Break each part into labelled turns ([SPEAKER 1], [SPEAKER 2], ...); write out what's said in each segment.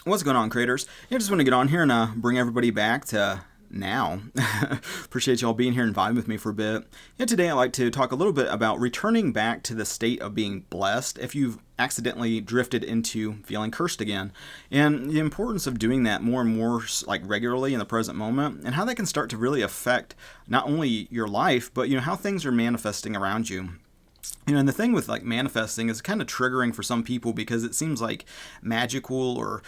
[SPEAKER 1] What's going on, creators? I just want to get on here and bring everybody back to now. Appreciate y'all being here and vibing with me for a bit. And today I'd like to talk a little bit about returning back to the state of being blessed if you've accidentally drifted into feeling cursed again, and the importance of doing that more and more like regularly in the present moment, and how that can start to really affect not only your life but how things are manifesting around you. And the thing with like manifesting is kind of triggering for some people because it seems like magical or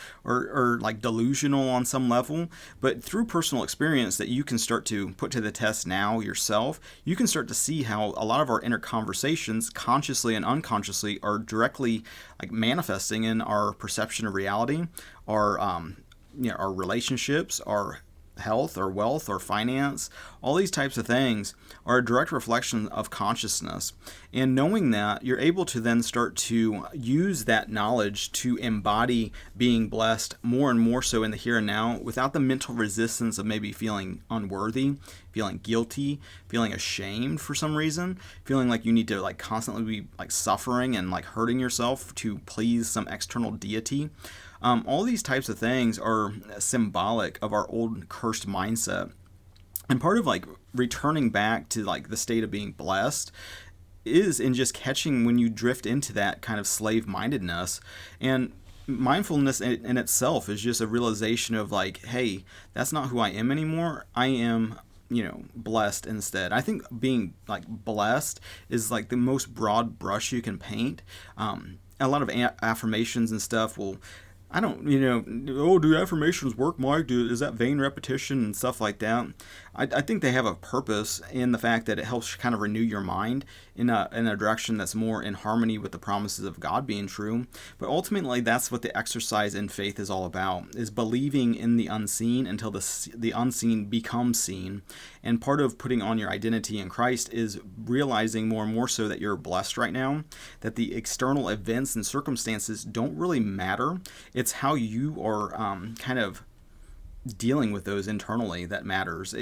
[SPEAKER 1] like delusional on some level. But through personal experience that you can start to put to the test now yourself, you can start to see how a lot of our inner conversations, consciously and unconsciously, are directly like manifesting in our perception of reality, our relationships, our health or wealth or finance. All these types of things are a direct reflection of consciousness. And knowing that, you're able to then start to use that knowledge to embody being blessed more and more so in the here and now, without the mental resistance of maybe feeling unworthy, feeling guilty, feeling ashamed for some reason, feeling like you need to like constantly be like suffering and like hurting yourself to please some external deity. All these types of things are symbolic of our old cursed mindset. And part of like returning back to like the state of being blessed is in just catching when you drift into that kind of slave mindedness. And mindfulness in itself is just a realization of like, hey, that's not who I am anymore. I am blessed instead. I think being like blessed is like the most broad brush you can paint. A lot of affirmations and stuff will, I don't, do affirmations work, Mike? Is that vain repetition and stuff like that? I think they have a purpose in the fact that it helps kind of renew your mind in a direction that's more in harmony with the promises of God being true. But ultimately, that's what the exercise in faith is all about, is believing in the unseen until the unseen becomes seen. And part of putting on your identity in Christ is realizing more and more so that you're blessed right now, that the external events and circumstances don't really matter. It's how you are kind of dealing with those internally that matters.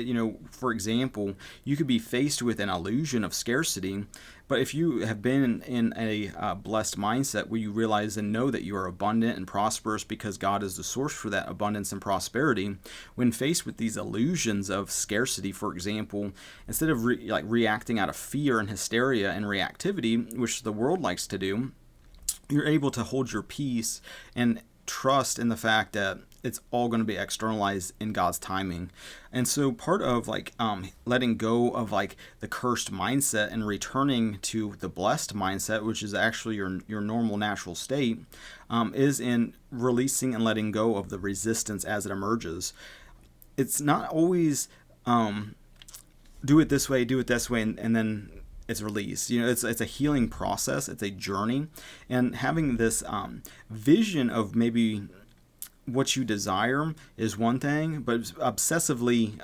[SPEAKER 1] For example, you could be faced with an illusion of scarcity, but if you have been in a blessed mindset where you realize and know that you are abundant and prosperous because God is the source for that abundance and prosperity, when faced with these illusions of scarcity, for example, instead of reacting out of fear and hysteria and reactivity, which the world likes to do, you're able to hold your peace and trust in the fact that it's all going to be externalized in God's timing. And so part of like letting go of like the cursed mindset and returning to the blessed mindset, which is actually your normal natural state, is in releasing and letting go of the resistance as it emerges. It's not always do it this way, and then it's released. It's a healing process. It's a journey, and having this vision of maybe what you desire is one thing, but obsessively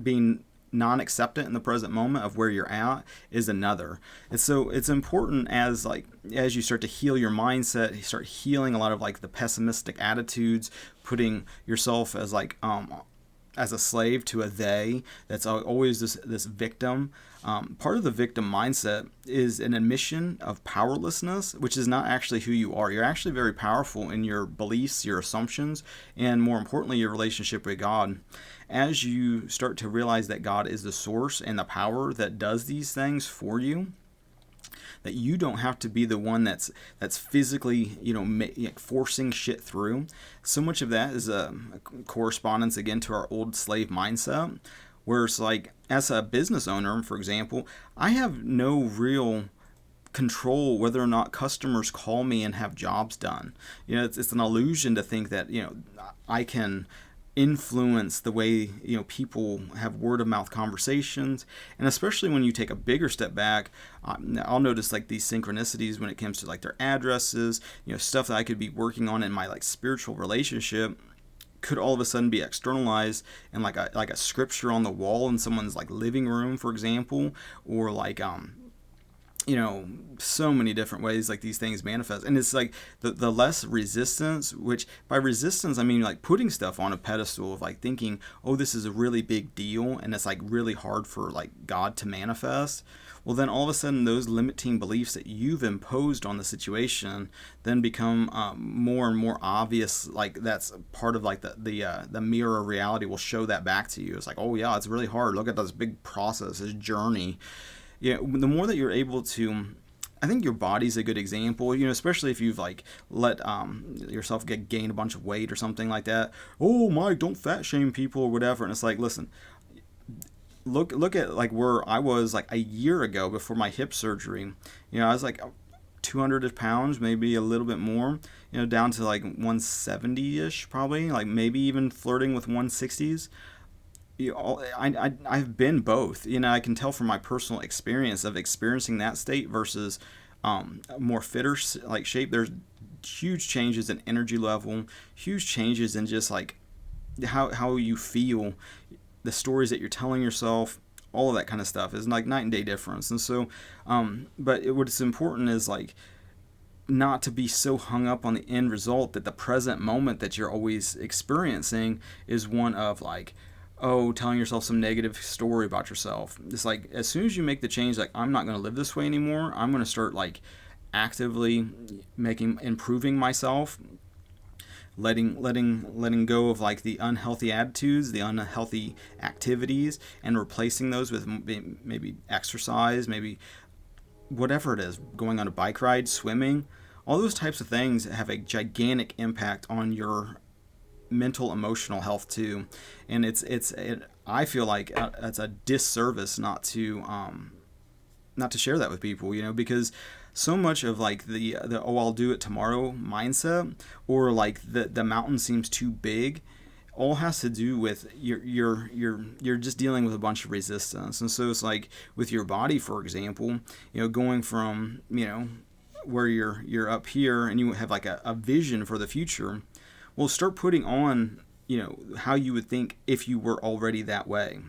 [SPEAKER 1] being non-acceptant in the present moment of where you're at is another. And so it's important as you start to heal your mindset, you start healing a lot of like the pessimistic attitudes, putting yourself as like as a slave to a they that's always this victim. Part of the victim mindset is an admission of powerlessness, which is not actually who you are. You're actually very powerful in your beliefs, your assumptions, and more importantly, your relationship with God. As you start to realize that God is the source and the power that does these things for you, that you don't have to be the one that's physically forcing shit through. So much of that is a correspondence again to our old slave mindset, where it's like, as a business owner, for example, I have no real control whether or not customers call me and have jobs done. It's an illusion to think that I can influence the way people have word of mouth conversations. And especially when you take a bigger step back, I'll notice like these synchronicities when it comes to like their addresses, stuff that I could be working on in my like spiritual relationship could all of a sudden be externalized and like a scripture on the wall in someone's like living room, for example, or like so many different ways like these things manifest. And it's like the less resistance, which by resistance I mean like putting stuff on a pedestal of like thinking, oh, this is a really big deal and it's like really hard for like God to manifest. Well, then all of a sudden those limiting beliefs that you've imposed on the situation then become more and more obvious. Like that's part of like the mirror reality will show that back to you. It's like, oh yeah, it's really hard. Look at this big process, this journey. The more that you're able to, I think your body's a good example, especially if you've like let yourself gain a bunch of weight or something like that. Oh, Mike, don't fat shame people or whatever. And it's like, listen, look at like where I was like a year ago before my hip surgery. I was like 200 pounds, maybe a little bit more, down to like 170-ish probably, like maybe even flirting with 160s. I've been both. I can tell from my personal experience of experiencing that state versus more fitter like shape. There's huge changes in energy level, huge changes in just like how you feel, the stories that you're telling yourself, all of that kind of stuff is like night and day difference. And so, what's important is like not to be so hung up on the end result that the present moment that you're always experiencing is one of like, telling yourself some negative story about yourself. It's like as soon as you make the change, like I'm not going to live this way anymore. I'm going to start like actively improving myself, letting go of like the unhealthy attitudes, the unhealthy activities, and replacing those with maybe exercise, maybe whatever it is, going on a bike ride, swimming. All those types of things have a gigantic impact on your mental emotional health too, and I feel like it's a disservice not to share that with people, because so much of like the oh, I'll do it tomorrow mindset, or like the mountain seems too big, all has to do with you're just dealing with a bunch of resistance. And so it's like with your body, for example, going from where you're up here and you have like a vision for the future. Well, start putting on, how you would think if you were already that way.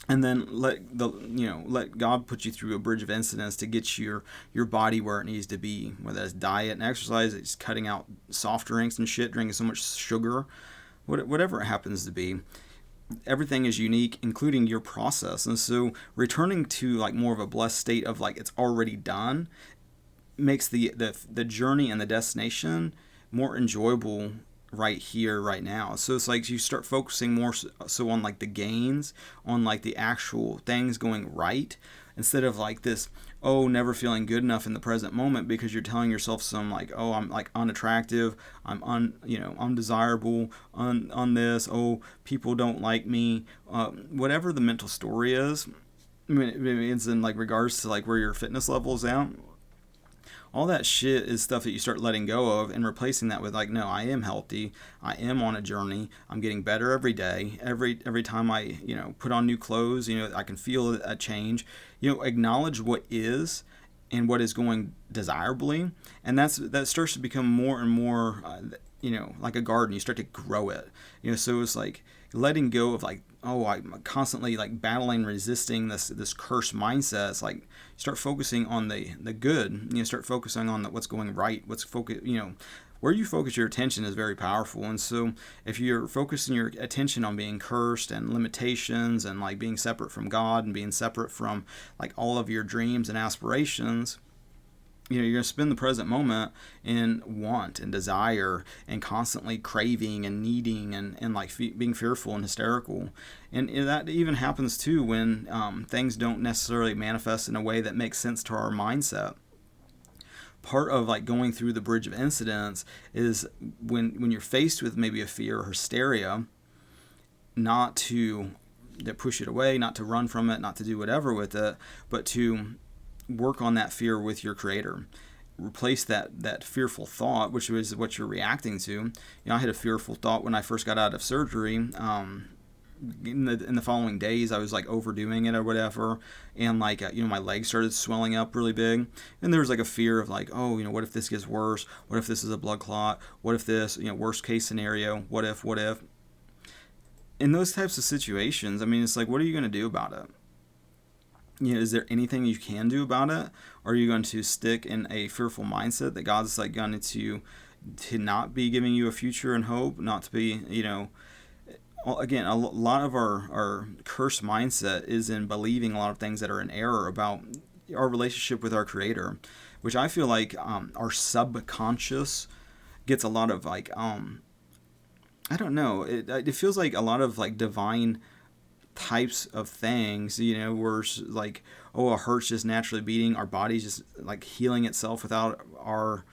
[SPEAKER 1] And then let God put you through a bridge of incidents to get your body where it needs to be, whether that's diet and exercise, it's cutting out soft drinks and shit, drinking so much sugar, whatever it happens to be. Everything is unique, including your process. And so returning to like more of a blessed state of like it's already done makes the journey and the destination more enjoyable right here, right now. So it's like you start focusing more so on like the gains, on like the actual things going right, instead of like this, never feeling good enough in the present moment because you're telling yourself some like, I'm like unattractive, I'm undesirable, on this, people don't like me, whatever the mental story is. I mean, it's in like regards to like where your fitness level is at. All that shit is stuff that you start letting go of and replacing that with like, no, I am healthy. I am on a journey. I'm getting better every day. Every time I, put on new clothes, I can feel a change. Acknowledge what is and what is going desirably. And that starts to become more and more, like a garden. You start to grow it. So it's like letting go of like, I'm constantly like battling, resisting this cursed mindset. It's like start focusing on the good. Start focusing on what's going right. Where you focus your attention is very powerful. And so if you're focusing your attention on being cursed and limitations and like being separate from God and being separate from like all of your dreams and aspirations, you're going to spend the present moment in want and desire and constantly craving and needing and like being fearful and hysterical. And that even happens too when things don't necessarily manifest in a way that makes sense to our mindset. Part of like going through the bridge of incidents is when you're faced with maybe a fear or hysteria, not to push it away, not to run from it, not to do whatever with it, but to work on that fear with your creator. Replace that fearful thought, which is what you're reacting to. I had a fearful thought when I first got out of surgery. In the following days, I was like overdoing it or whatever, and like my legs started swelling up really big, and there was like a fear of like, what if this gets worse? What if this is a blood clot? What if this, worst case scenario? What if? In those types of situations, I mean, it's like, what are you going to do about it? is there anything you can do about it? Or are you going to stick in a fearful mindset that God's like going to not be giving you a future and hope, not to be, again, a lot of our cursed mindset is in believing a lot of things that are in error about our relationship with our Creator, which I feel like our subconscious gets a lot of like, I don't know, it feels like a lot of like divine types of things, where like, oh, a heart's just naturally beating, our body's just like healing itself without our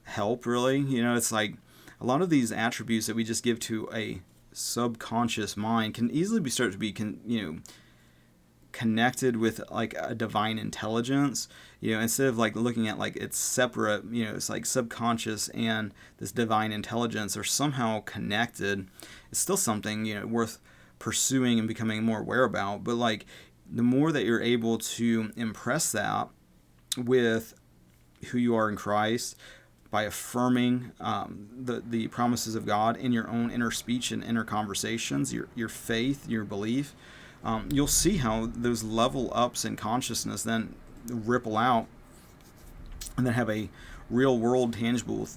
[SPEAKER 1] help, really. It's like a lot of these attributes that we just give to a subconscious mind can easily start to be connected with like a divine intelligence, instead of like looking at like it's separate, it's like subconscious and this divine intelligence are somehow connected. It's still something, worth pursuing and becoming more aware about. But like the more that you're able to impress that with who you are in Christ, by affirming the promises of God in your own inner speech and inner conversations, your faith, your belief, you'll see how those level ups in consciousness then ripple out and then have a real world tangible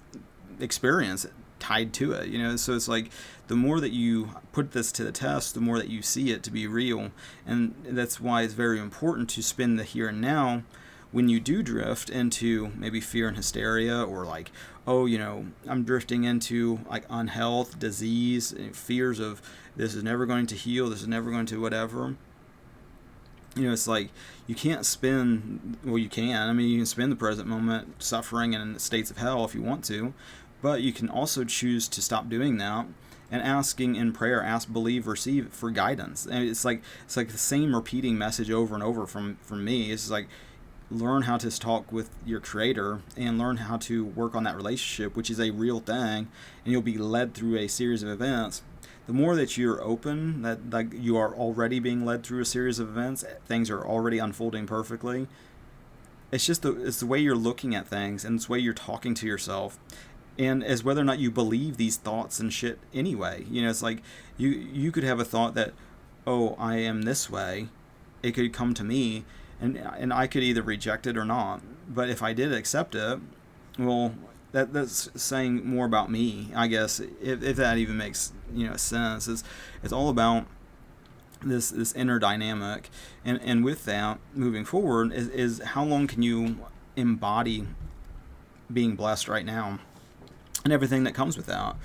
[SPEAKER 1] experience tied to it. So it's like the more that you put this to the test, the more that you see it to be real. And that's why it's very important to spend the here and now when you do drift into maybe fear and hysteria, or like, oh, I'm drifting into like unhealth, disease, fears of this is never going to heal, this is never going to whatever. It's like you can't spend, well, you can. I mean, you can spend the present moment suffering and in the states of hell if you want to, but you can also choose to stop doing that and asking in prayer, ask, believe, receive for guidance. And it's like the same repeating message over and over from me. It's like, learn how to talk with your Creator and learn how to work on that relationship, which is a real thing, and you'll be led through a series of events. The more that you're open, that like you are already being led through a series of events, things are already unfolding perfectly. It's just it's the way you're looking at things, and it's the way you're talking to yourself, and as whether or not you believe these thoughts and shit anyway. It's like you could have a thought that, oh, I am this way. It could come to me, and I could either reject it or not. But if I did accept it, well, that's saying more about me, I guess, if that even makes sense. It's all about this inner dynamic, and with that, moving forward, is how long can you embody being blessed right now, and everything that comes with that.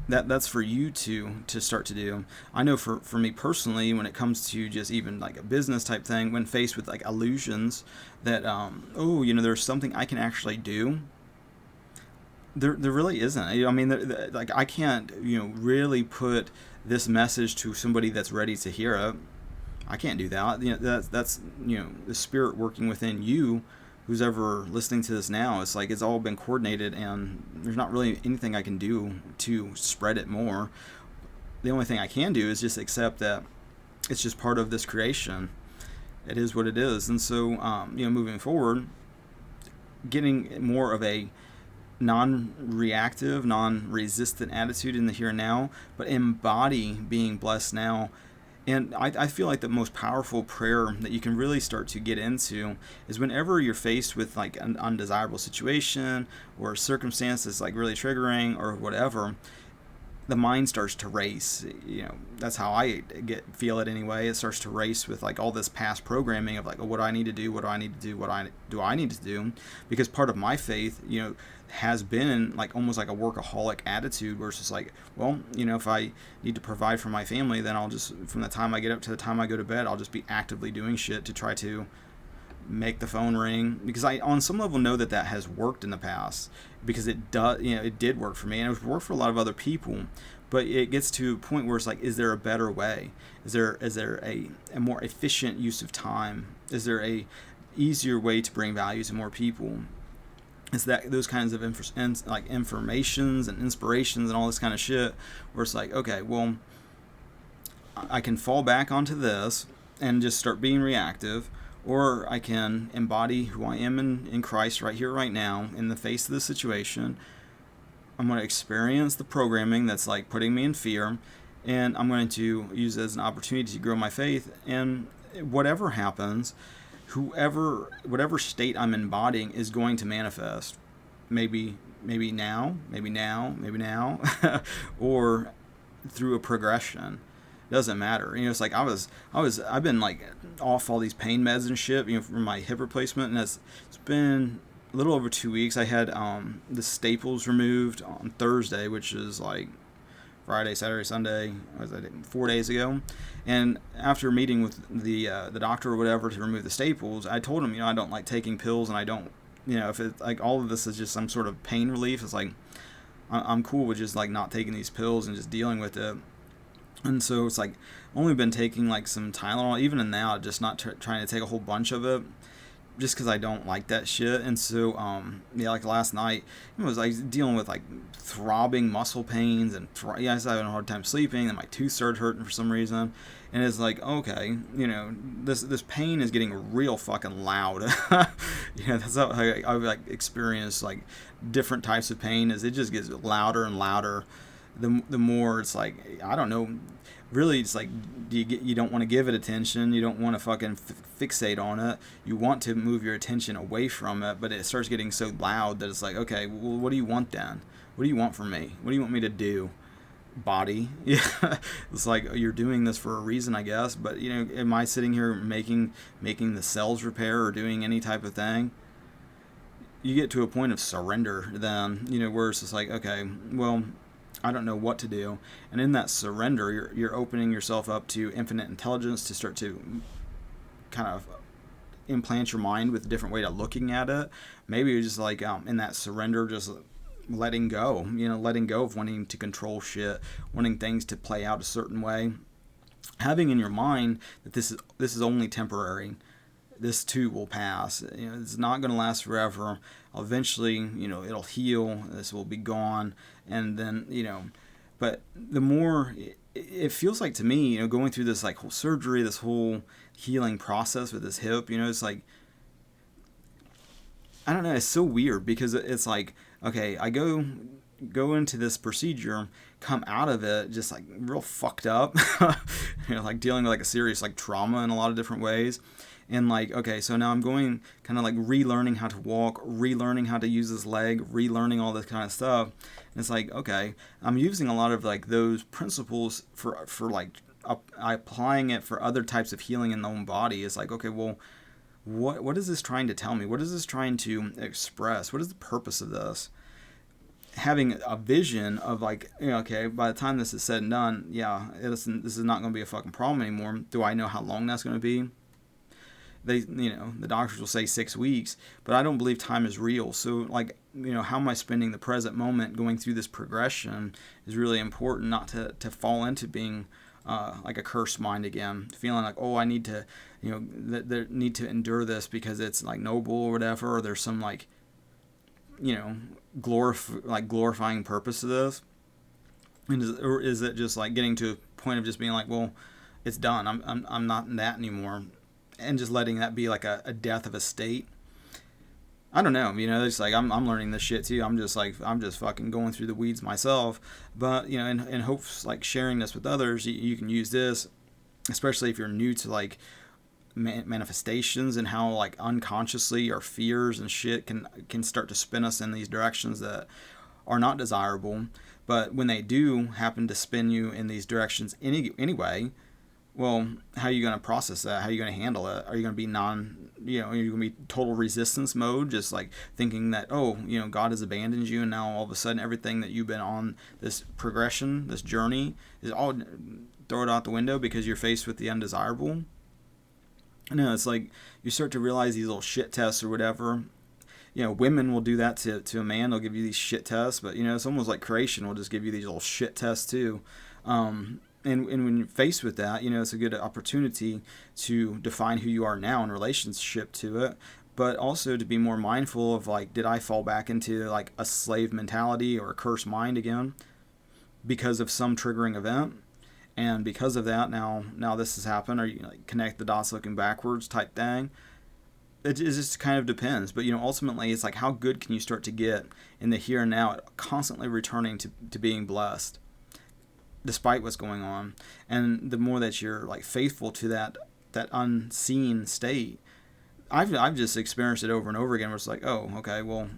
[SPEAKER 1] That's for you to start to do. I know for me personally, when it comes to just even like a business type thing, when faced with like illusions that there's something I can actually do, there really isn't. I mean, like I can't really put this message to somebody that's ready to hear it. I can't do that. That's the Spirit working within you. Who's ever listening to this now, it's like it's all been coordinated, and there's not really anything I can do to spread it more. The only thing I can do is just accept that it's just part of this creation. It is what it is. And so moving forward, getting more of a non-reactive, non-resistant attitude in the here and now, but embody being blessed now. And I feel like the most powerful prayer that you can really start to get into is whenever you're faced with like an undesirable situation or a circumstance that's like really triggering or whatever, the mind starts to race. That's how I feel it anyway. It starts to race with like all this past programming of like, oh, what do I need to do? What do I need to do? What do I need to do? Because part of my faith, has been like almost like a workaholic attitude, where it's just like, well, if I need to provide for my family, then I'll just, from the time I get up to the time I go to bed, I'll just be actively doing shit to try to make the phone ring, because I on some level know that has worked in the past, because it did work for me, and it worked for a lot of other people. But it gets to a point where it's like, is there a better way? Is there a more efficient use of time? Is there a easier way to bring value to more people? It's that those kinds of informations and inspirations and all this kind of shit, where it's like, okay, well, I can fall back onto this and just start being reactive, or I can embody who I am in Christ right here, right now, in the face of the situation. I'm going to experience the programming that's like putting me in fear, and I'm going to use it as an opportunity to grow my faith and whatever happens, whatever state I'm embodying is going to manifest. Maybe now, or through a progression. Doesn't matter. It's like I've been like off all these pain meds and shit, for my hip replacement, and it's been a little over 2 weeks. I had the staples removed on Thursday, which is like Friday, Saturday, Sunday. Was that 4 days ago? And after meeting with the doctor or whatever to remove the staples, I told him, I don't like taking pills, and I don't, if it's like all of this is just some sort of pain relief, it's like I'm cool with just like not taking these pills and just dealing with it. And so it's like only been taking like some Tylenol, even in now, just not trying to take a whole bunch of it, just because I don't like that shit. And so like last night, it was like dealing with like throbbing muscle pains, and I was having a hard time sleeping, and my tooth started hurting for some reason. And it's like, okay, this pain is getting real fucking loud. That's how I like experience like different types of pain, is it just gets louder and louder. The more it's like, I don't know, really it's like you don't want to give it attention, you don't want to fucking fixate on it, you want to move your attention away from it, but it starts getting so loud that it's like, okay, well, what do you want then? What do you want from me? What do you want me to do, body? Yeah. It's like, you're doing this for a reason, I guess, but am I sitting here making the cells repair or doing any type of thing? You get to a point of surrender then, where it's just like, okay, well, I don't know what to do. And in that surrender, you're opening yourself up to infinite intelligence to start to kind of implant your mind with a different way of looking at it. Maybe you're just like, in that surrender, just letting go, letting go of wanting to control shit, wanting things to play out a certain way. Having in your mind that this is only temporary. This too will pass. It's not going to last forever. Eventually, it'll heal. This will be gone. And then, but the more it feels like to me, going through this like whole surgery, this whole healing process with this hip, it's like, I don't know. It's so weird because it's like, okay, I go into this procedure, come out of it just like real fucked up, like dealing with like a serious like trauma in a lot of different ways. And like, okay, so now I'm going kind of like relearning how to walk, relearning how to use this leg, relearning all this kind of stuff. And it's like, okay, I'm using a lot of like those principles for like applying it for other types of healing in the own body. It's like, okay, well, what is this trying to tell me? What is this trying to express? What is the purpose of this? Having a vision of like, okay, by the time this is said and done, yeah, this is not going to be a fucking problem anymore. Do I know how long that's going to be? The doctors will say 6 weeks, but I don't believe time is real. So like, how am I spending the present moment going through this progression is really important, not to fall into being like a cursed mind again, feeling like, oh, I need to, need to endure this because it's like noble or whatever, or there's some like, glorifying purpose to this. Or is it just like getting to a point of just being like, well, it's done. I'm not in that anymore. And just letting that be like a death of a state. I don't know, it's like I'm learning this shit too. I'm just fucking going through the weeds myself. But in hopes like sharing this with others, you can use this, especially if you're new to like manifestations and how like unconsciously our fears and shit can start to spin us in these directions that are not desirable. But when they do happen to spin you in these directions anyway. Well, how are you going to process that? How are you going to handle it? Are you going to be are you going to be total resistance mode, just like thinking that, oh, God has abandoned you, and now all of a sudden everything that you've been on, this progression, this journey, is all throw it out the window because you're faced with the undesirable? No, it's like you start to realize these little shit tests or whatever. Women will do that to a man. They'll give you these shit tests, but it's almost like creation will just give you these little shit tests too. And when you're faced with that, it's a good opportunity to define who you are now in relationship to it, but also to be more mindful of like, did I fall back into like a slave mentality or a cursed mind again because of some triggering event? And because of that, now this has happened, or you like connect the dots looking backwards type thing. It just kind of depends, but ultimately it's like, how good can you start to get in the here and now, constantly returning to being blessed despite what's going on. And the more that you're like faithful to that that unseen state, I've just experienced it over and over again where it's like, oh, okay, well,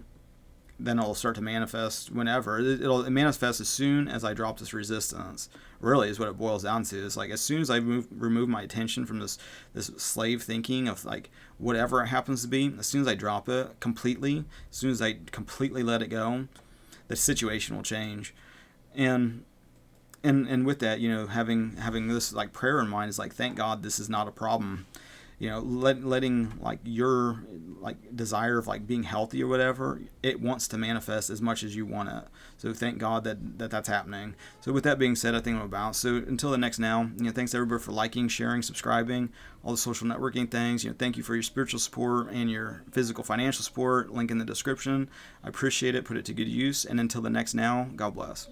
[SPEAKER 1] then it'll start to manifest whenever. It'll manifest as soon as I drop this resistance, really, is what it boils down to. It's like as soon as I remove my attention from this slave thinking of like whatever it happens to be, as soon as I drop it completely, as soon as I completely let it go, the situation will change. And with that, having this like prayer in mind is like, thank God this is not a problem. Letting like your like desire of like being healthy or whatever, it wants to manifest as much as you want it. So thank God that's happening. So with that being said, I think I'm about. So until the next now, thanks everybody for liking, sharing, subscribing, all the social networking things. Thank you for your spiritual support and your physical, financial support. Link in the description. I appreciate it. Put it to good use. And until the next now, God bless.